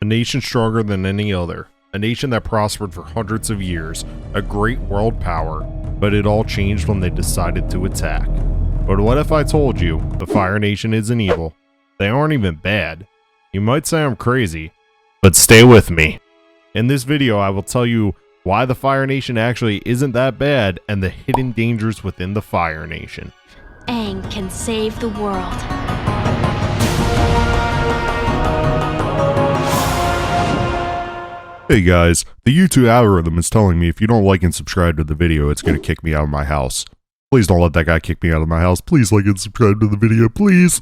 nation stronger than any other, a nation that prospered for hundreds of years, a great world power, but it all changed when they decided to attack. But what if I told you the Fire Nation isn't evil? They aren't even bad. You might say I'm crazy, but stay with me. In this video, I will tell you why the Fire Nation actually isn't that bad and the hidden dangers within the Fire Nation. Aang can save the world. Hey guys, the YouTube algorithm is telling me if you don't like and subscribe to the video, it's going to kick me out of my house. Please don't let that guy kick me out of my house. Please like and subscribe to the video, please.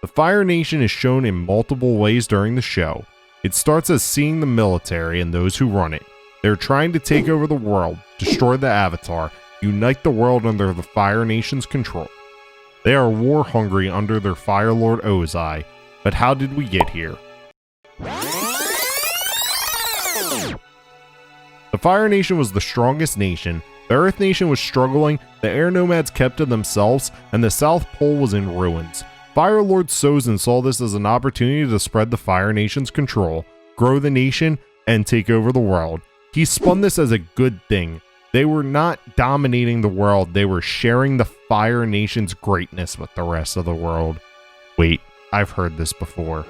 The Fire Nation is shown in multiple ways during the show. It starts as seeing the military and those who run it. They're trying to take over the world, destroy the Avatar, unite the world under the Fire Nation's control. They are war hungry under their Fire Lord Ozai, but how did we get here? The Fire Nation was the strongest nation, the Earth Nation was struggling, the Air Nomads kept to themselves, and the South Pole was in ruins. Fire Lord Sozin saw this as an opportunity to spread the Fire Nation's control, grow the nation, and take over the world. He spun this as a good thing. They were not dominating the world, they were sharing the Fire Nation's greatness with the rest of the world. Wait, I've heard this before.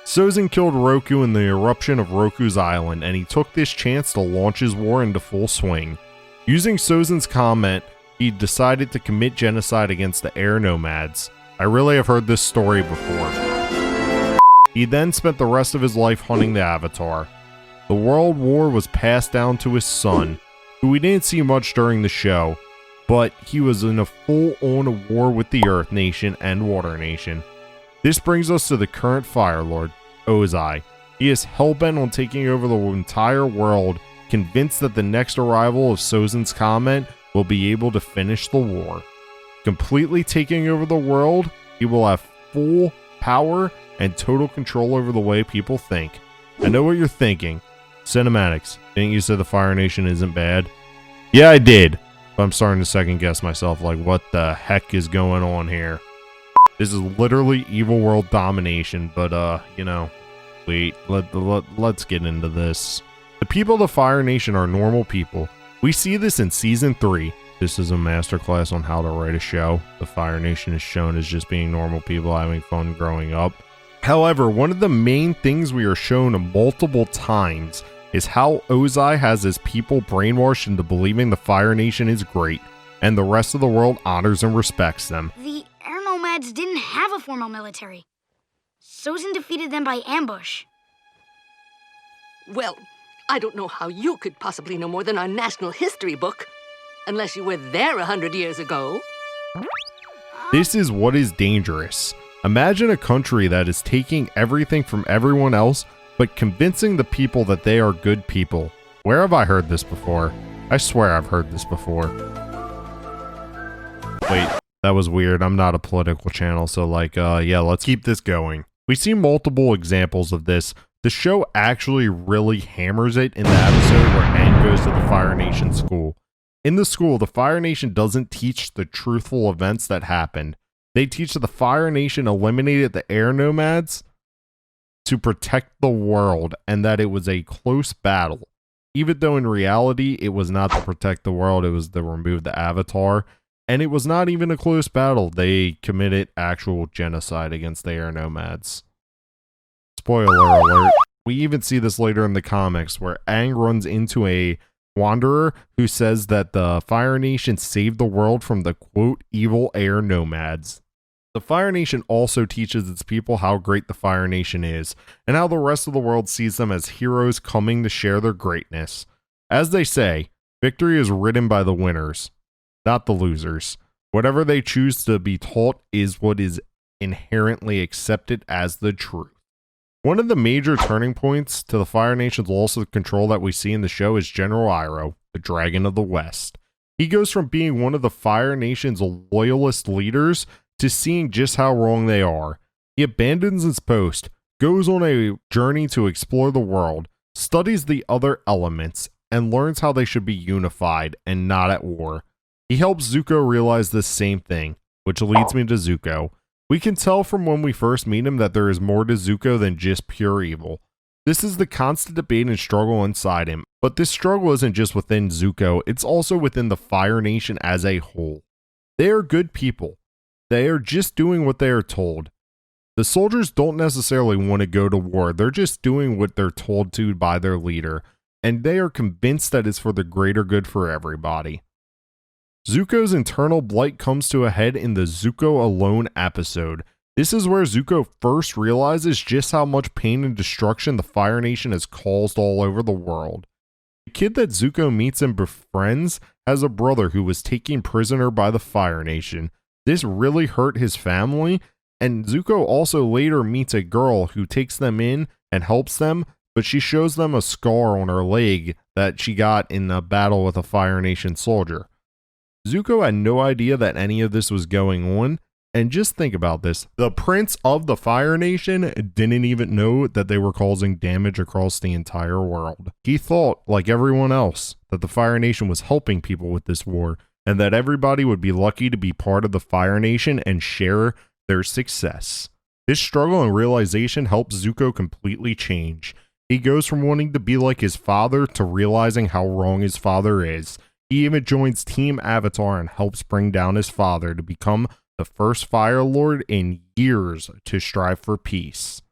Sozin killed Roku in the eruption of Roku's island, and he took this chance to launch his war into full swing. Using Sozin's comment, he decided to commit genocide against the Air Nomads. I really have heard this story before. He then spent the rest of his life hunting the Avatar. The World War was passed down to his son, who we didn't see much during the show, but he was in a full-on war with the Earth Nation and Water Nation. This brings us to the current Fire Lord, Ozai. He is hellbent on taking over the entire world, convinced that the next arrival of Sozin's comment will be able to finish the war. Completely taking over the world, he will have full power and total control over the way people think. I know what you're thinking. Cinematics, didn't you say the Fire Nation isn't bad? Yeah, I did. But I'm starting to second guess myself, like what the heck is going on here? This is literally evil world domination, but you know, wait, let's get into this. The people of the Fire Nation are normal people. We see this in Season 3. This is a masterclass on how to write a show. The Fire Nation is shown as just being normal people having fun growing up. However, one of the main things we are shown multiple times is how Ozai has his people brainwashed into believing the Fire Nation is great, and the rest of the world honors and respects them. The Air Nomads didn't have a formal military. Sozin defeated them by ambush. Well, I don't know how you could possibly know more than our national history book, unless you were there 100 years ago. This is what is dangerous. Imagine a country that is taking everything from everyone else, but convincing the people that they are good people. Where have I heard this before? I swear I've heard this before. Wait, that was weird. I'm not a political channel, so yeah, let's keep this going. We see multiple examples of this. The show actually really hammers it in the episode where Aang goes to the Fire Nation school. In the school, the Fire Nation doesn't teach the truthful events that happened. They teach that the Fire Nation eliminated the Air Nomads to protect the world and that it was a close battle. Even though in reality, it was not to protect the world, it was to remove the Avatar. And it was not even a close battle. They committed actual genocide against the Air Nomads. Spoiler alert. We even see this later in the comics where Aang runs into a wanderer who says that the Fire Nation saved the world from the quote evil Air Nomads. The Fire Nation also teaches its people how great the Fire Nation is and how the rest of the world sees them as heroes coming to share their greatness. As they say, victory is written by the winners, not the losers. Whatever they choose to be taught is what is inherently accepted as the truth. One of the major turning points to the Fire Nation's loss of control that we see in the show is General Iroh, the Dragon of the West. He goes from being one of the Fire Nation's loyalist leaders to seeing just how wrong they are. He abandons his post, goes on a journey to explore the world, studies the other elements, and learns how they should be unified and not at war. He helps Zuko realize this same thing, which leads me to Zuko. We can tell from when we first meet him that there is more to Zuko than just pure evil. This is the constant debate and struggle inside him, but this struggle isn't just within Zuko, it's also within the Fire Nation as a whole. They are good people. They are just doing what they are told. The soldiers don't necessarily want to go to war, they're just doing what they're told to by their leader, and they are convinced that it's for the greater good for everybody. Zuko's internal blight comes to a head in the Zuko Alone episode. This is where Zuko first realizes just how much pain and destruction the Fire Nation has caused all over the world. The kid that Zuko meets and befriends has a brother who was taken prisoner by the Fire Nation. This really hurt his family, and Zuko also later meets a girl who takes them in and helps them, but she shows them a scar on her leg that she got in a battle with a Fire Nation soldier. Zuko had no idea that any of this was going on, and just think about this. The Prince of the Fire Nation didn't even know that they were causing damage across the entire world. He thought, like everyone else, that the Fire Nation was helping people with this war, and that everybody would be lucky to be part of the Fire Nation and share their success. This struggle and realization helps Zuko completely change. He goes from wanting to be like his father to realizing how wrong his father is. He even joins Team Avatar and helps bring down his father to become the first Fire Lord in years to strive for peace.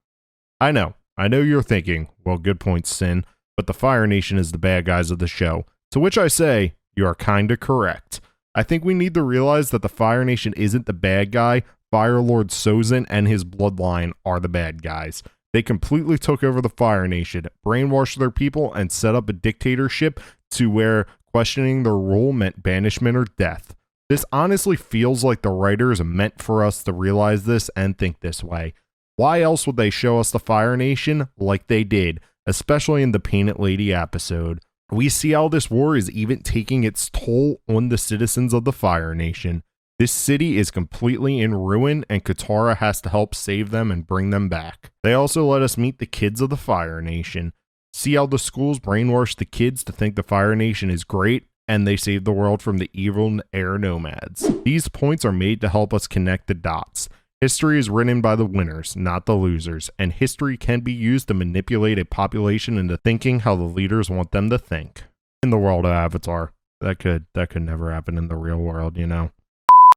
I know you're thinking, well, good point, Sin, but the Fire Nation is the bad guys of the show. To which I say, you are kinda correct. I think we need to realize that the Fire Nation isn't the bad guy. Fire Lord Sozin and his bloodline are the bad guys. They completely took over the Fire Nation, brainwashed their people, and set up a dictatorship to where questioning their rule meant banishment or death. This honestly feels like the writers meant for us to realize this and think this way. Why else would they show us the Fire Nation like they did, especially in the Painted Lady episode? We see how this war is even taking its toll on the citizens of the Fire Nation. This city is completely in ruin, and Katara has to help save them and bring them back. They also let us meet the kids of the Fire Nation. See how the schools brainwash the kids to think the Fire Nation is great, and they save the world from the evil air nomads. These points are made to help us connect the dots. History is written by the winners, not the losers, and history can be used to manipulate a population into thinking how the leaders want them to think. In the world of Avatar, that could never happen in the real world, you know.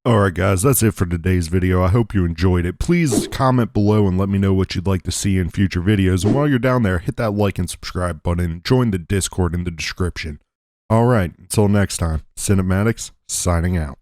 Alright guys, that's it for today's video. I hope you enjoyed it. Please comment below and let me know what you'd like to see in future videos. And while you're down there, hit that like and subscribe button. Join the Discord in the description. Alright, until next time, Cinematics signing out.